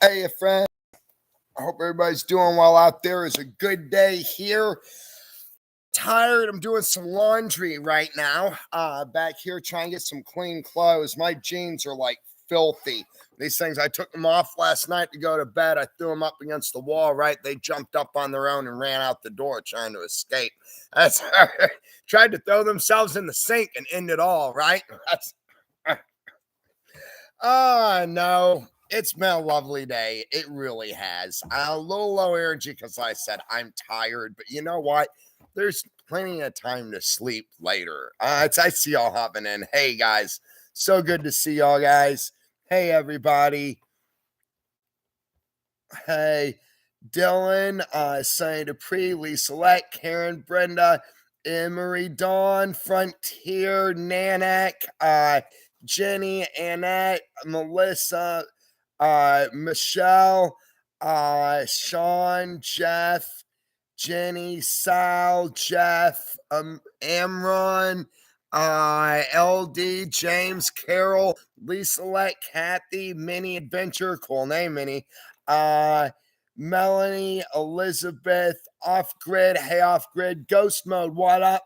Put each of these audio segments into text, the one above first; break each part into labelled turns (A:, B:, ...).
A: Hey, friend. I hope everybody's doing well out there. It's a good day here. Tired. I'm doing some laundry right now. Back here trying to get some clean clothes. My jeans are like filthy. These things, I took them off last night to go to bed. I threw them up against the wall, right? They jumped up on their own and ran out the door trying to escape. That's tried to throw themselves in the sink and end it all, right? That's no. It's been a lovely day. It really has. A little low energy because I said I'm tired, but you know what? There's plenty of time to sleep later. I see y'all hopping in. Hey, guys. So good to see y'all, guys. Hey, everybody. Hey, Dylan, Sonny Dupree, Lisa Lett, Karen, Brenda, Emery, Dawn, Frontier, Nanak, Jenny, Annette, Melissa, Michelle, Sean, Jeff, Jenny, Sal, Jeff, Amron, LD, James, Carol, Lisa Lett, Kathy, Minnie Adventure, cool name, Minnie, Melanie, Elizabeth, Off Grid, Hey Off Grid, Ghost Mode, what up?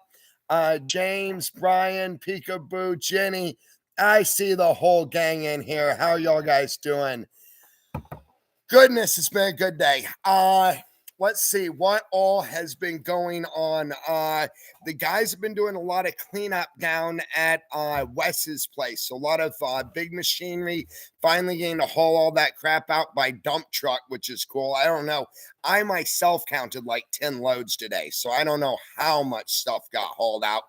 A: James, Brian, Peekaboo, Jenny. I see the whole gang in here. How y'all guys doing? Goodness, it's been a good day. Let's see what all has been going on. The guys have been doing a lot of cleanup down at Wes's place. So a lot of big machinery finally getting to haul all that crap out by dump truck, which is cool. I don't know. I myself counted like 10 loads today. So I don't know how much stuff got hauled out.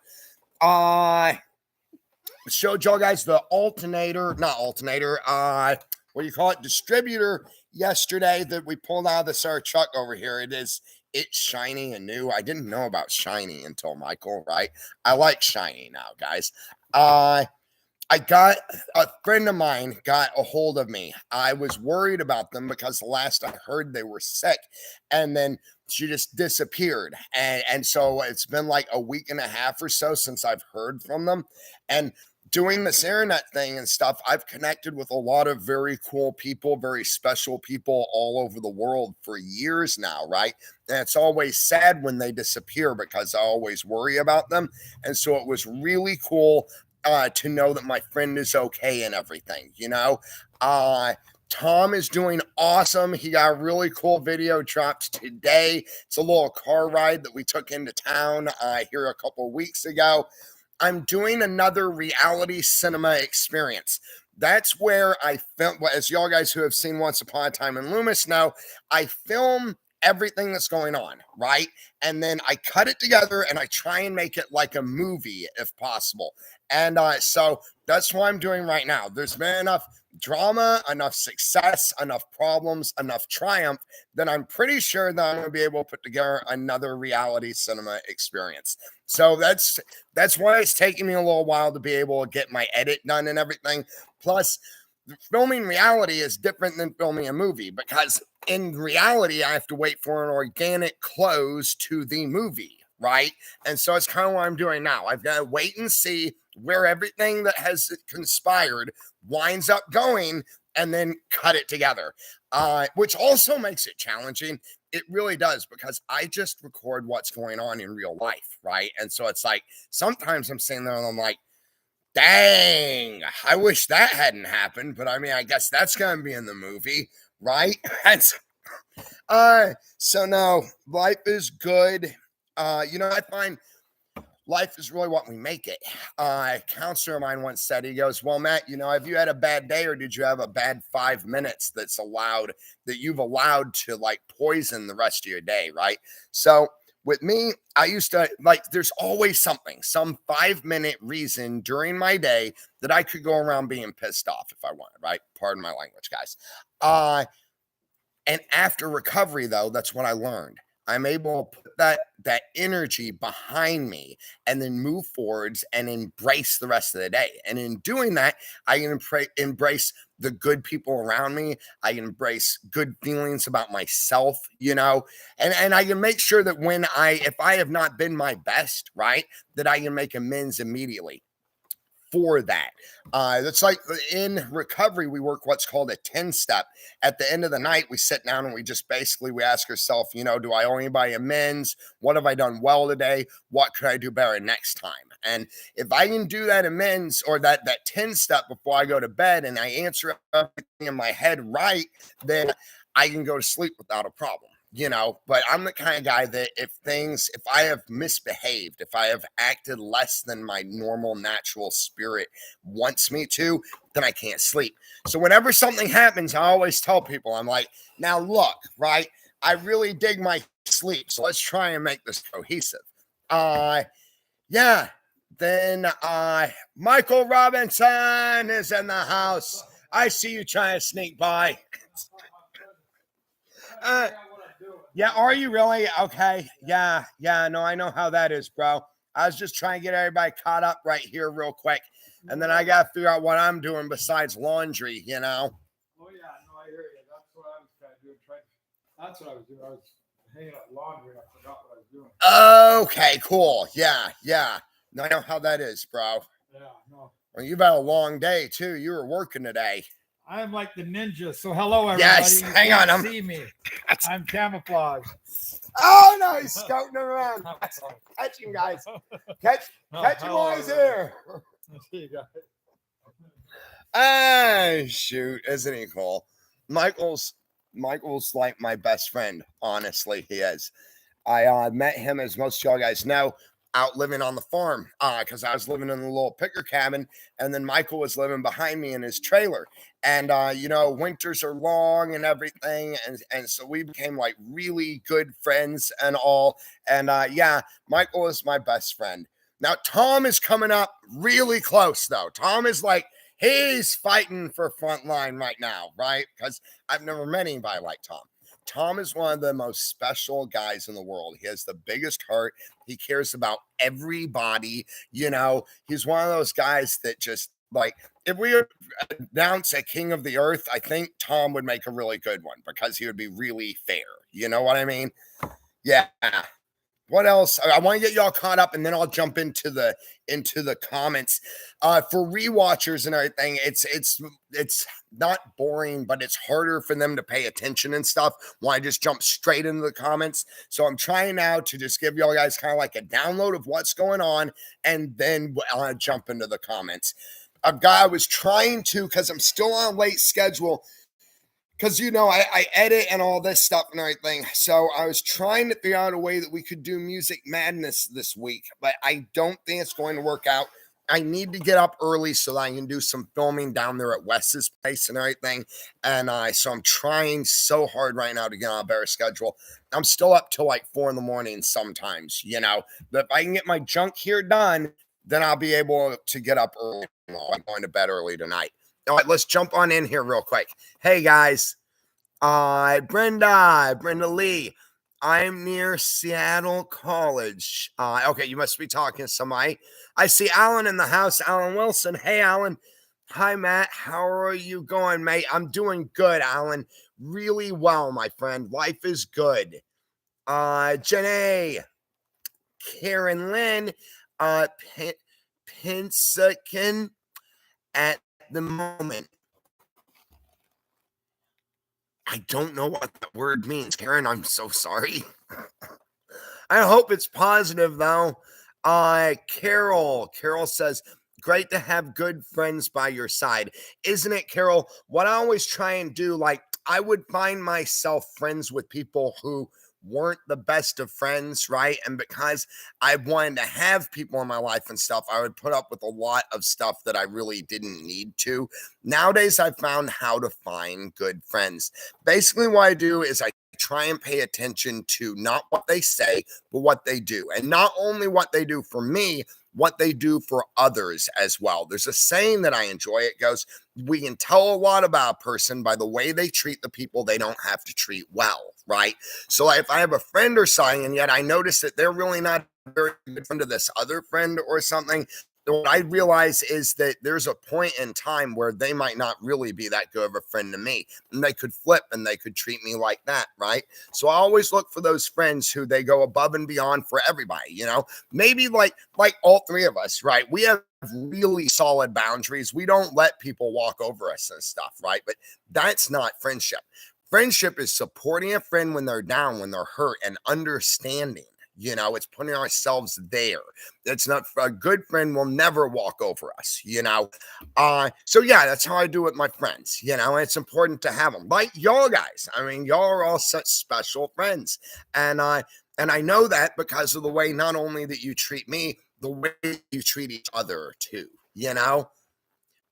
A: Showed y'all guys the distributor yesterday that we pulled out of this our truck over here. It's shiny and new. I didn't know about shiny until Michael, right? I like shiny now, guys. I got a friend of mine got a hold of me. I was worried about them because the last I heard they were sick, and then she just disappeared. And so it's been like a week and a half or so since I've heard from them. And doing this internet thing and stuff, I've connected with a lot of very cool people, very special people all over the world for years now, right? And it's always sad when they disappear because I always worry about them. And so it was really cool to know that my friend is okay and everything, you know? Tom is doing awesome. He got a really cool video dropped today. It's a little car ride that we took into town here a couple of weeks ago. I'm doing another reality cinema experience. That's where I film, as y'all guys who have seen Once Upon a Time in Loomis know, I film everything that's going on, right? And then I cut it together and I try and make it like a movie if possible. And so that's what I'm doing right now. There's been enough drama, enough success, enough problems, enough triumph that I'm pretty sure that I'm going to be able to put together another reality cinema experience. So that's why it's taking me a little while to be able to get my edit done and everything. Plus, filming reality is different than filming a movie because in reality, I have to wait for an organic close to the movie, right? And so it's kind of what I'm doing now. I've got to wait and see where everything that has conspired winds up going and then cut it together, which also makes it challenging. It really does, because I just record what's going on in real life, right? And so it's like sometimes I'm sitting there and I'm like, dang, I wish that hadn't happened. But I mean, I guess that's going to be in the movie, right? So no, life is good. I find life is really what we make it. A counselor of mine once said, he goes, well, Matt, have you had a bad day, or did you have a bad 5 minutes that you've allowed to like poison the rest of your day, right? So with me, I used to there's always some 5-minute reason during my day that I could go around being pissed off if I wanted, right? Pardon my language, guys. And after recovery, though, that's what I learned. I'm able to put that energy behind me and then move forwards and embrace the rest of the day. And in doing that, I can embrace the good people around me. I can embrace good feelings about myself, and I can make sure that if I have not been my best, right, that I can make amends immediately. for that. It's like in recovery, we work what's called a 10-step. At the end of the night, we sit down and we just basically, we ask ourselves, do I owe anybody amends? What have I done well today? What could I do better next time? And if I can do that amends or that 10-step before I go to bed and I answer everything in my head right, then I can go to sleep without a problem. But I'm the kind of guy that if I have misbehaved, if I have acted less than my normal natural spirit wants me to, then I can't sleep. So whenever something happens, I always tell people, I'm like, now look, right? I really dig my sleep. So let's try and make this cohesive. Yeah. Then Michael Robinson is in the house. I see you trying to sneak by. Yeah, are you really? Okay. Yeah, no, I know how that is, bro. I was just trying to get everybody caught up right here real quick. And then I got to figure out what I'm doing besides laundry,
B: Oh, yeah, no, I hear you. That's what I was trying to do. That's what I was doing. I was hanging up laundry and I forgot what I was doing.
A: Okay, cool. Yeah. No, I know how that is, bro.
B: Yeah, no.
A: Well, you've had a long day, too. You were working today.
B: I'm like the ninja. So hello, everybody.
A: Yes, hang on.
B: I'm see me. I'm camouflage.
A: Oh no, he's scouting around. Catch him, guys. Catch him while he's here.
B: See you
A: guys. Shoot, isn't he cool? Michael's like my best friend. Honestly, he is. I met him, as most of y'all guys know, out living on the farm because I was living in a little picker cabin, and then Michael was living behind me in his trailer. And winters are long and everything, and so we became like really good friends and all. And Michael is my best friend. Now Tom is coming up really close though. Tom is like, he's fighting for front line right now, right? Because I've never met anybody like Tom. Tom is one of the most special guys in the world. He has the biggest heart. He cares about everybody. He's one of those guys that just like, if we announce a king of the earth, I think Tom would make a really good one because he would be really fair. You know what I mean? Yeah. What else? I want to get y'all caught up, and then I'll jump into the comments. For rewatchers and everything, it's not boring, but it's harder for them to pay attention and stuff when I just jump straight into the comments. So I'm trying now to just give y'all guys kind of like a download of what's going on, and then I'll jump into the comments. A guy was trying to, because I'm still on late schedule, because, I edit and all this stuff and everything. So I was trying to figure out a way that we could do Music Madness this week, but I don't think it's going to work out. I need to get up early so that I can do some filming down there at Wes's place and everything. And so I'm trying so hard right now to get on a better schedule. I'm still up till like 4 a.m. sometimes, But if I can get my junk here done, then I'll be able to get up early. I'm going to bed early tonight. All right, let's jump on in here real quick. Hey, guys. Brenda Lee. I'm near Seattle College. Okay, you must be talking to somebody. I see Alan in the house. Alan Wilson. Hey, Alan. Hi, Matt. How are you going, mate? I'm doing good, Alan. Really well, my friend. Life is good. Janae. Karen Lynn. Pinsakin at the moment. I don't know what that word means, Karen. I'm so sorry. I hope it's positive, though. Carol says, great to have good friends by your side. Isn't it, Carol? What I always try and do, like, I would find myself friends with people who weren't the best of friends, right? And because I wanted to have people in my life and stuff, I would put up with a lot of stuff that I really didn't need to. Nowadays, I've found how to find good friends. Basically, what I do is I try and pay attention to not what they say, but what they do. And not only what they do for me, what they do for others as well. There's a saying that I enjoy. It goes, we can tell a lot about a person by the way they treat the people they don't have to treat well, right? So if I have a friend or something, and yet I notice that they're really not very good friend to this other friend or something, what I realize is that there's a point in time where they might not really be that good of a friend to me, and they could flip and they could treat me like that, right? So I always look for those friends who they go above and beyond for everybody, maybe like all three of us, right? We have really solid boundaries. We don't let people walk over us and stuff, right? But that's not friendship. Friendship is supporting a friend when they're down, when they're hurt, and understanding. It's putting ourselves there. It's not a good friend will never walk over us, So yeah, that's how I do with my friends, it's important to have them. Like y'all guys. I mean, y'all are all such special friends. And I know that because of the way not only that you treat me, the way you treat each other too,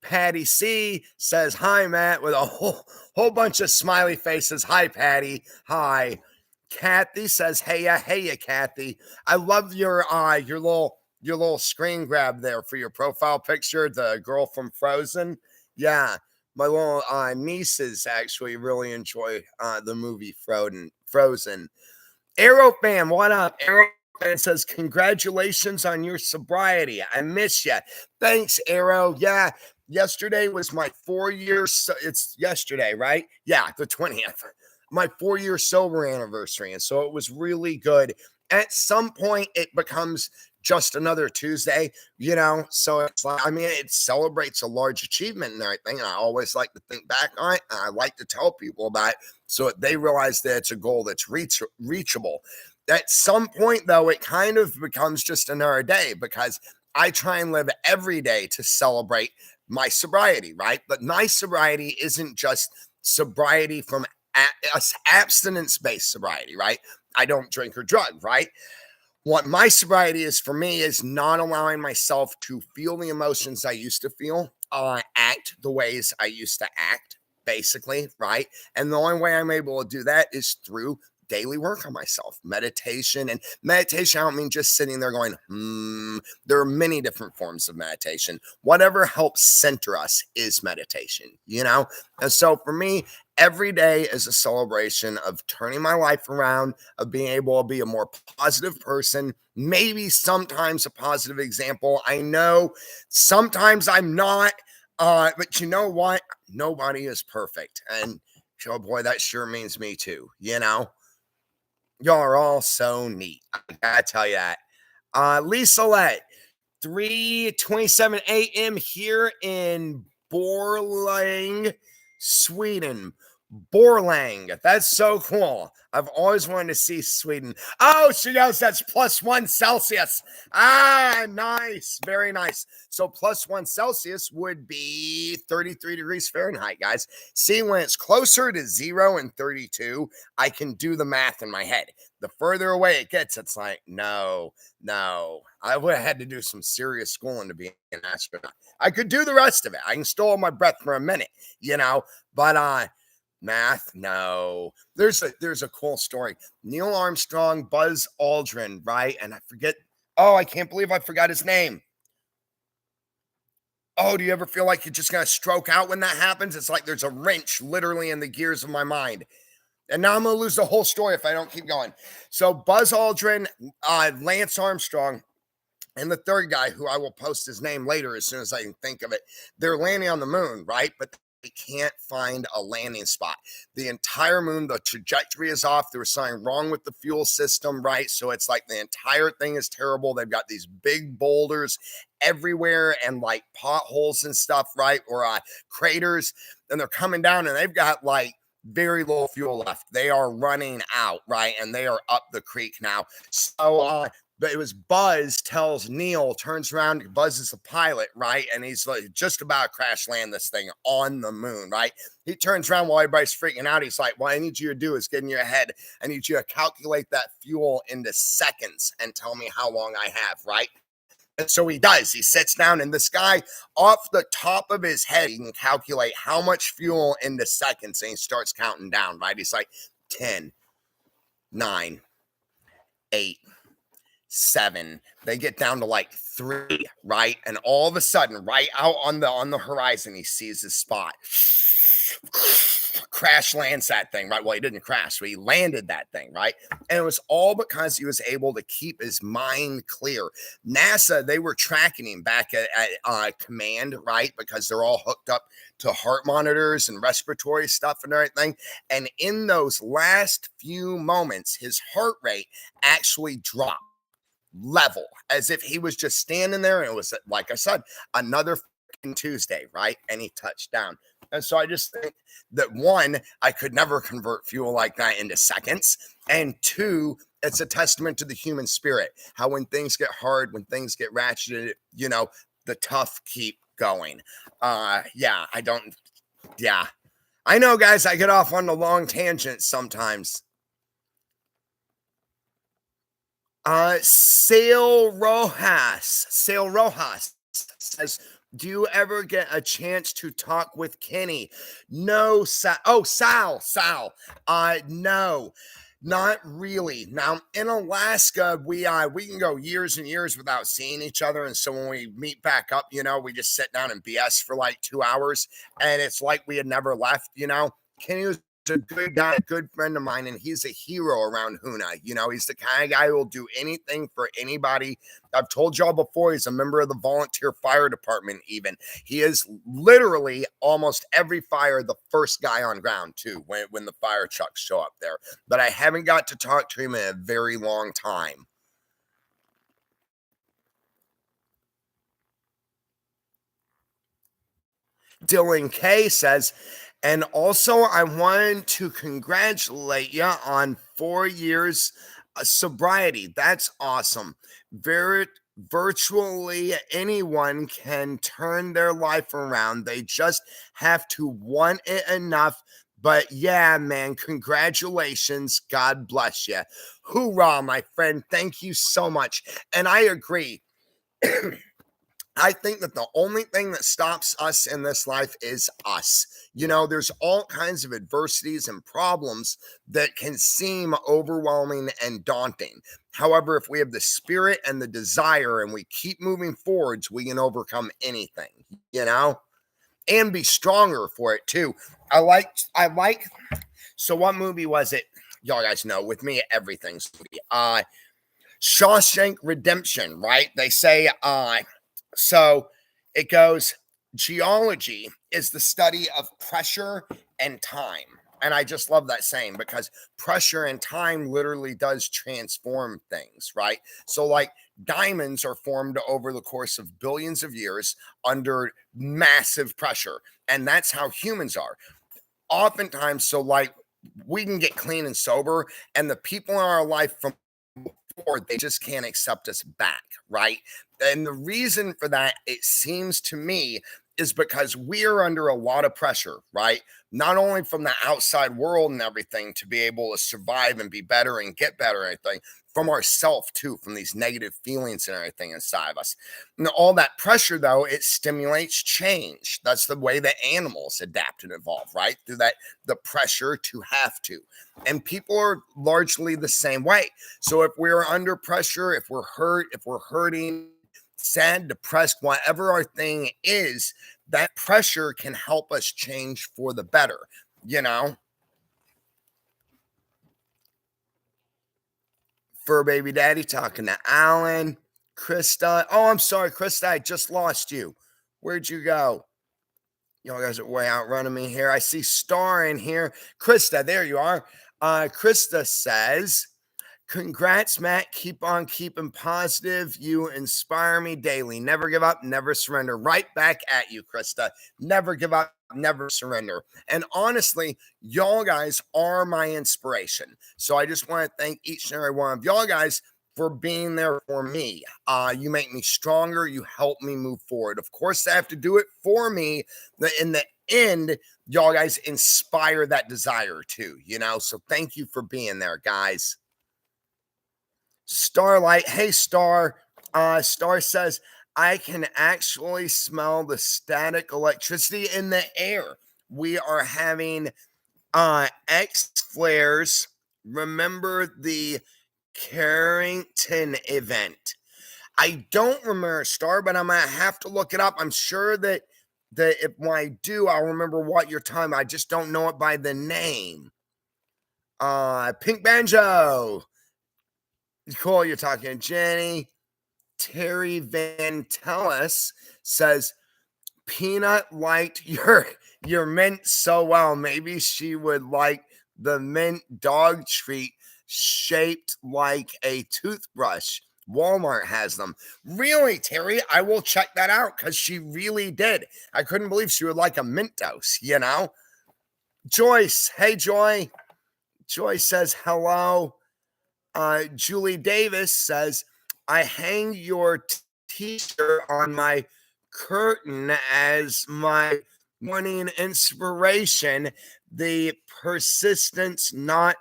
A: Patty C says, hi, Matt, with a whole bunch of smiley faces. Hi, Patty. Hi. Kathy says, hey, Kathy. I love your little screen grab there for your profile picture, the girl from Frozen. Yeah, my little nieces actually really enjoy the movie Frozen. Arrow fam, what up? Arrow fan says, congratulations on your sobriety. I miss you. Thanks, Arrow. Yeah, yesterday was my 4 years. So it's yesterday, right? Yeah, the 20th. My 4-year sober anniversary. And so it was really good. At some point, it becomes just another Tuesday, So it's like, it celebrates a large achievement and everything. And I always like to think back on it. And I like to tell people about it so they realize that it's a goal that's reachable. At some point, though, it kind of becomes just another day because I try and live every day to celebrate my sobriety, right? But my sobriety isn't just sobriety from abstinence-based sobriety, right? I don't drink or drug, right? What my sobriety is for me is not allowing myself to feel the emotions I used to feel, act the ways I used to act, basically, right? And the only way I'm able to do that is through daily work on myself, meditation. And meditation, I don't mean just sitting there going, There are many different forms of meditation. Whatever helps center us is meditation, And so for me, every day is a celebration of turning my life around, of being able to be a more positive person, maybe sometimes a positive example. I know sometimes I'm not, but you know what? Nobody is perfect. And oh boy, that sure means me too, Y'all are all so neat. I gotta tell you that. Lisa Lett, 3:27 a.m. here in Borlänge, Sweden. Borlänge. That's so cool. I've always wanted to see Sweden. Oh, she knows that's +1 Celsius. Nice. Very nice. So +1 Celsius would be 33 degrees Fahrenheit, guys. See, when it's closer to 0 and 32, I can do the math in my head. The further away it gets, it's like, no. I would have had to do some serious schooling to be an astronaut. I could do the rest of it. I can still hold my breath for a minute, but math, no. There's a cool story. Neil Armstrong, Buzz Aldrin, right? And I forget. Oh, I can't believe I forgot his name. Oh, do you ever feel like you're just gonna stroke out when that happens? It's like there's a wrench literally in the gears of my mind. And now I'm going to lose the whole story if I don't keep going. So Buzz Aldrin, Lance Armstrong, and the third guy, who I will post his name later as soon as I can think of it, they're landing on the moon, right? But they can't find a landing spot. The entire moon, the trajectory is off. There was something wrong with the fuel system, right? So it's like the entire thing is terrible. They've got these big boulders everywhere and like potholes and stuff, right? Or craters. And they're coming down and they've got like very little fuel left. They are running out, right? And they are up the creek now. So, but it was Buzz tells Neil, turns around, Buzz is the pilot, right? And he's like just about to crash land this thing on the moon, right? He turns around while everybody's freaking out. He's like, what I need you to do is get in your head. I need you to calculate that fuel into seconds and tell me how long I have, right? And so he does. He sits down, and this guy, off the top of his head, he can calculate how much fuel into seconds, and he starts counting down, right? He's like 10, 9, 8, 7. They get down to like 3, right? And all of a sudden, right out on the horizon, he sees his spot. crash lands that thing, right? Well, he didn't crash, but he landed that thing, right? And it was all because he was able to keep his mind clear. NASA, they were tracking him back at command, right? Because they're all hooked up to heart monitors and respiratory stuff and everything. And in those last few moments, his heart rate actually dropped level as if he was just standing there. And it was, like I said, another Tuesday, right? And he touched down. And so I just think that one, I could never convert fuel like that into seconds. And two, it's a testament to the human spirit. How when things get hard, when things get ratcheted, the tough keep going. I know, guys, I get off on the long tangents sometimes. Sale Rojas says, do you ever get a chance to talk with Kenny? No, Sal. Oh, Sal. No, not really. Now in Alaska, we can go years and years without seeing each other, and so when we meet back up, we just sit down and BS for like 2 hours, and it's like we had never left. Kenny was a good guy, a good friend of mine, and he's a hero around Hoonah. He's the kind of guy who will do anything for anybody. I've told y'all before, he's a member of the volunteer fire department even. He is literally almost every fire the first guy on ground too, when the fire trucks show up there. But I haven't got to talk to him in a very long time. Dylan K says, and also I wanted to congratulate you on 4 years sobriety. That's awesome. Virtually anyone can turn their life around. They just have to want it enough. But yeah, man, congratulations. God bless you. Hoorah, my friend. Thank you so much. And I agree. I think that the only thing that stops us in this life is us. There's all kinds of adversities and problems that can seem overwhelming and daunting. However, if we have the spirit and the desire and we keep moving forwards, we can overcome anything, and be stronger for it too. So what movie was it? Y'all guys know, with me, everything's Shawshank Redemption, right? They say, so it goes, geology is the study of pressure and time. And I just love that saying because pressure and time literally does transform things, right? So like diamonds are formed over the course of billions of years under massive pressure. And that's how humans are. Oftentimes, so like we can get clean and sober, and the people in our life from before, they just can't accept us back, right? And the reason for that, it seems to me, is because we are under a lot of pressure, right? Not only from the outside world and everything to be able to survive and be better and get better and everything, from ourselves too, from these negative feelings and everything inside of us. And all that pressure, though, it stimulates change. That's the way that animals adapt and evolve, right? Through the pressure to have to. And people are largely the same way. So if we're under pressure, if we're hurt, if we're hurting, sad, depressed, whatever our thing is, that pressure can help us change for the better, Fur Baby Daddy talking to Alan. Christa. Oh, I'm sorry, Christa, I just lost you. Where'd you go? Y'all guys are way outrunning me here. I see Star in here. Christa, there you are. Christa says, congrats, Matt. Keep on keeping positive. You inspire me daily. Never give up, never surrender. Right back at you, Christa. Never give up, never surrender. And honestly, y'all guys are my inspiration. So I just want to thank each and every one of y'all guys for being there for me. You make me stronger. You help me move forward. Of course, I have to do it for me. In the end, y'all guys inspire that desire too, So thank you for being there, guys. Starlight, hey Star. Star says, I can actually smell the static electricity in the air. We are having X flares. Remember the Carrington event? I don't remember, Star, but I'm gonna have to look it up. I'm sure that that if I do, I'll remember what you're talking about. I just don't know it by the name. Pink Banjo. Cool, you're talking to Jenny. Terry Van Tellis says, Peanut liked your mint so well. Maybe she would like the mint dog treat shaped like a toothbrush. Walmart has them. Really, Terry? I will check that out because she really did. I couldn't believe she would like a mint dose, you know? Joyce. Hey, Joy. Joy says hello. Julie Davis says, I hang your t-shirt on my curtain as my morning inspiration. The persistence, not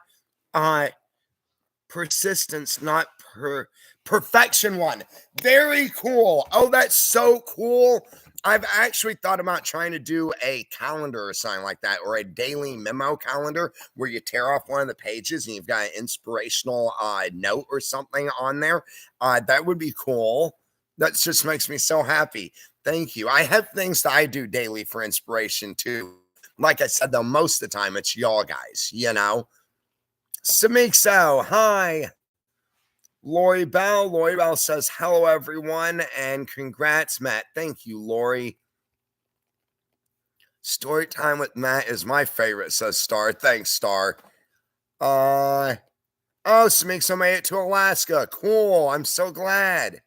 A: perfection one. Very cool. Oh, that's so cool. I've actually thought about trying to do a calendar or something like that, or a daily memo calendar where you tear off one of the pages and you've got an inspirational note or something on there. That would be cool. That just makes me so happy. Thank you. I have things that I do daily for inspiration too. Like I said, though, most of the time it's y'all guys, you know. Samikso, hi. Lori Bell. Lori Bell says, hello, everyone, and congrats, Matt. Thank you, Lori. Story time with Matt is my favorite, says Star. Thanks, Star. Samikso made it to Alaska. Cool. I'm so glad.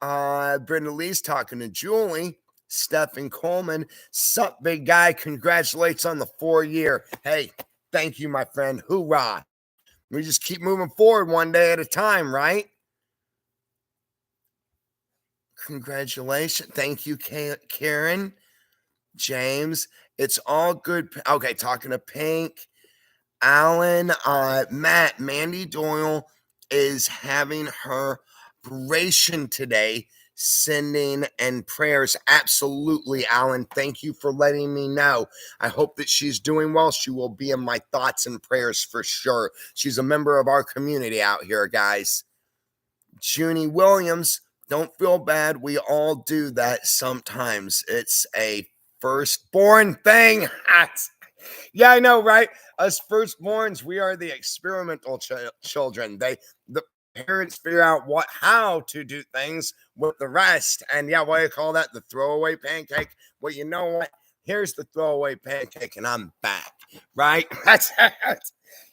A: Brenda Lee's talking to Julie. Stephen Coleman. Sup, big guy. Congratulations on the 4-year. Hey, thank you, my friend. Hoorah. We just keep moving forward one day at a time, right? Congratulations. Thank you, Karen. James. It's all good. Okay, talking to Pink. Alan. Matt. Mandy Doyle is having her operation today. Sending and prayers. Absolutely, Alan. Thank you for letting me know. I hope that she's doing well. She will be in my thoughts and prayers for sure. She's a member of our community out here, guys. Junie Williams, don't feel bad. We all do that sometimes. It's a firstborn thing. Yeah, I know, right? Us firstborns, we are the experimental children. The parents figure out how to do things with the rest. And yeah, what do you call that? The throwaway pancake. Well, you know what? Here's the throwaway pancake, and I'm back. Right? That's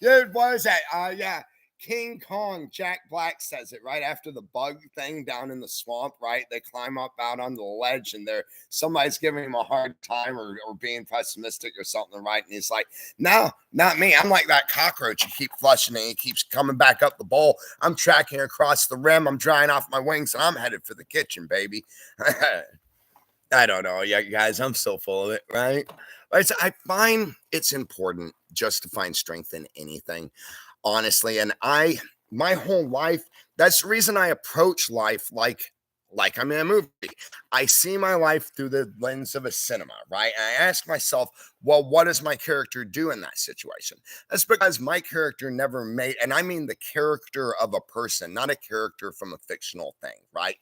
A: dude. What is that? Yeah. King Kong, Jack Black says it right after the bug thing down in the swamp, right? They climb up out on the ledge and somebody's giving him a hard time or being pessimistic or something, right? And he's like, no, not me. I'm like that cockroach. You keep flushing and he keeps coming back up the bowl. I'm tracking across the rim. I'm drying off my wings and I'm headed for the kitchen, baby. I don't know. Yeah, guys, I'm so full of it, right? I find it's important just to find strength in anything. Honestly, and my whole life, that's the reason I approach life like I'm in a movie. I see my life through the lens of a cinema, right? And I ask myself, well, what does my character do in that situation? That's because my character never made, and I mean the character of a person, not a character from a fictional thing, right?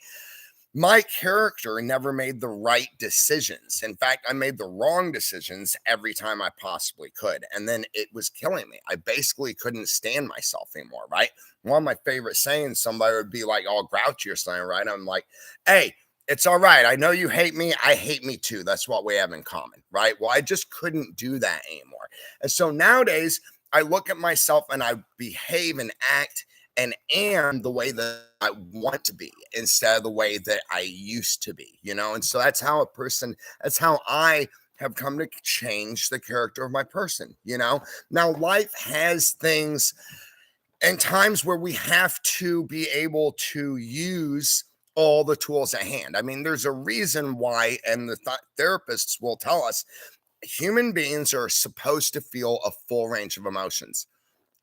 A: My character never made the right decisions. In fact, I made the wrong decisions every time I possibly could. And then it was killing me. I basically couldn't stand myself anymore, right? One of my favorite sayings, somebody would be like all grouchy or something, right? I'm like, hey, it's all right. I know you hate me. I hate me too. That's what we have in common, right? Well, I just couldn't do that anymore. And so nowadays, I look at myself and I behave and act and am the way that I want to be instead of the way that I used to be, you know? And so that's how I have come to change the character of my person, you know? Now, life has things and times where we have to be able to use all the tools at hand. I mean, there's a reason why, and the therapists will tell us, human beings are supposed to feel a full range of emotions.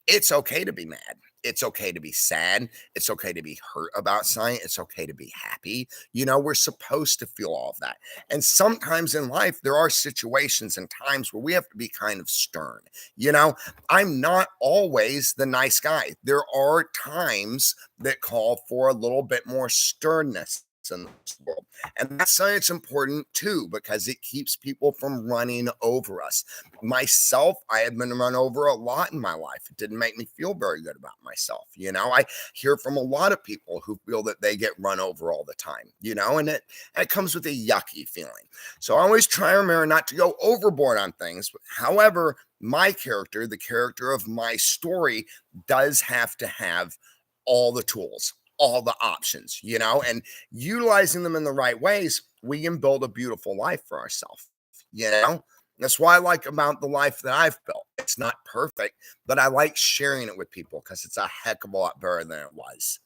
A: It's okay to be mad. It's okay to be sad. It's okay to be hurt about something. It's okay to be happy. You know, we're supposed to feel all of that. And sometimes in life, there are situations and times where we have to be kind of stern. You know, I'm not always the nice guy. There are times that call for a little bit more sternness. that's in this world. And that's why it's important too, because it keeps people from running over us. Myself, I have been run over a lot in my life. It didn't make me feel very good about myself. I hear from a lot of people who feel that they get run over all the time, and it comes with a yucky feeling. So I always try to remember not to go overboard on things. However, my character, the character of my story, does have to have all the tools, all the options, and utilizing them in the right ways, we can build a beautiful life for ourselves, That's what I like about the life that I've built. It's not perfect, but I like sharing it with people because it's a heck of a lot better than it was.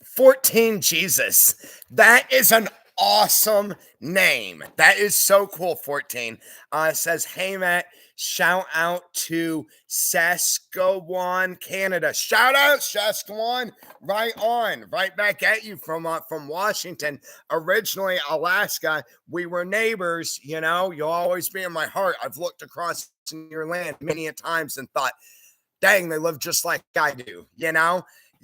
A: 14 Jesus. That is an awesome name. That is so cool. 14 says, hey Matt, shout out to Saskatchewan, Canada. Shout out Saskatchewan. Right on, right back at you from Washington. Originally Alaska. We were neighbors. You'll always be in my heart. I've looked across your land many a times and thought, dang, they live just like I do.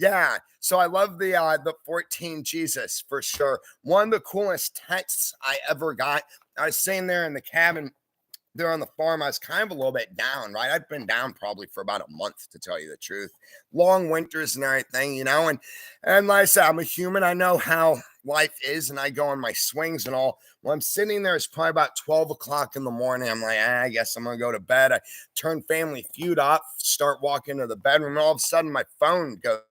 A: Yeah, so I love the 14 Jesus for sure. One of the coolest texts I ever got. I was sitting there in the cabin there on the farm. I was kind of a little bit down, right? I've been down probably for about a month, to tell you the truth. Long winters and everything, and like I said, I'm a human. I know how life is, and I go on my swings and all. When I'm sitting there, it's probably about 12 o'clock in the morning. I'm like, I guess I'm going to go to bed. I turn Family Feud off, start walking to the bedroom, and all of a sudden my phone goes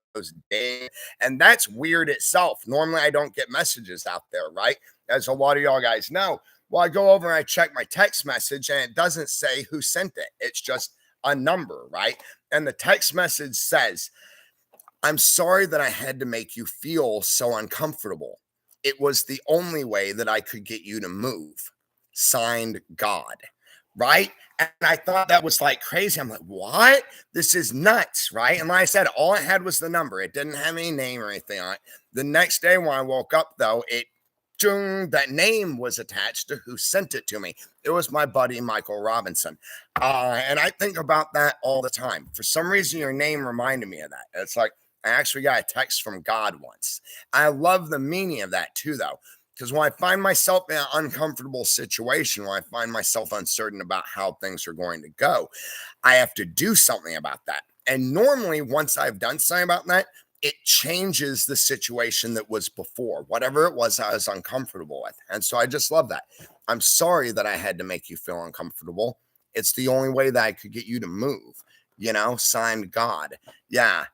A: ding, and that's weird itself. Normally I don't get messages out there, right? As a lot of y'all guys know. Well, I go over and I check my text message and it doesn't say who sent it. It's just a number, right? And the text message says, I'm sorry that I had to make you feel so uncomfortable. It was the only way that I could get you to move. Signed, God. Right? And I thought that was like crazy. I'm like, what? This is nuts, right? And like I said, all it had was the number. It didn't have any name or anything on it. The next day when I woke up, though, that name was attached to who sent it to me. It was my buddy, Michael Robinson. And I think about that all the time. For some reason, your name reminded me of that. It's like, I actually got a text from God once. I love the meaning of that too, though. Because when I find myself in an uncomfortable situation, when I find myself uncertain about how things are going to go, I have to do something about that. And normally, once I've done something about that, it changes the situation that was before, whatever it was I was uncomfortable with. And so I just love that. I'm sorry that I had to make you feel uncomfortable. It's the only way that I could get you to move, signed God. Yeah.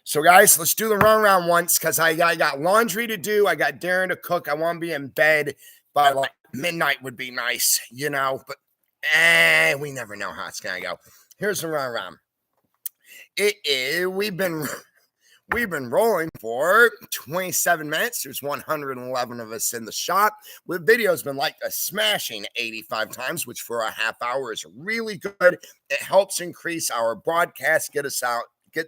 A: So guys, let's do the run around once because I got laundry to do. I got dinner to cook. I want to be in bed by like midnight would be nice, but we never know how it's going to go. Here's the run around. We've been rolling for 27 minutes. There's 111 of us in the shop. The video's been like a smashing 85 times, which for a half hour is really good. It helps increase our broadcast, gets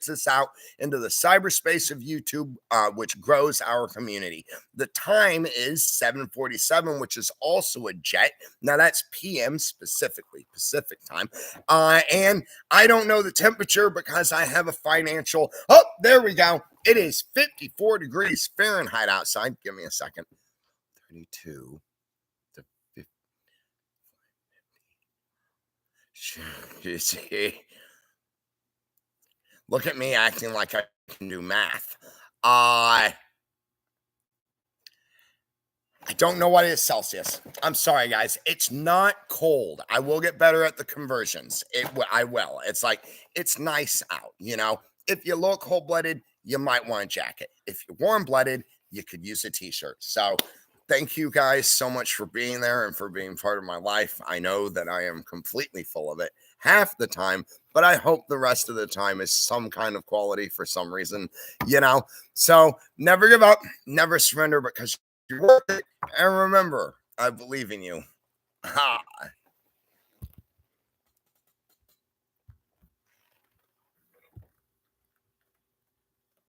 A: us out into the cyberspace of YouTube, which grows our community. The time is 7:47, which is also a jet. Now that's PM specifically, Pacific time. And I don't know the temperature because I have a financial. Oh, there we go. It is 54 degrees Fahrenheit outside. Give me a second. 32 to 50. Look at me acting like I can do math. I don't know what it is Celsius. I'm sorry, guys. It's not cold. I will get better at the conversions. I will. It's like, it's nice out, If you're a little cold-blooded, you might want a jacket. If you're warm-blooded, you could use a t-shirt. So thank you guys so much for being there and for being part of my life. I know that I am completely full of it half the time, but I hope the rest of the time is some kind of quality for some reason, So never give up, never surrender because you're worth it. And remember, I believe in you. Ha.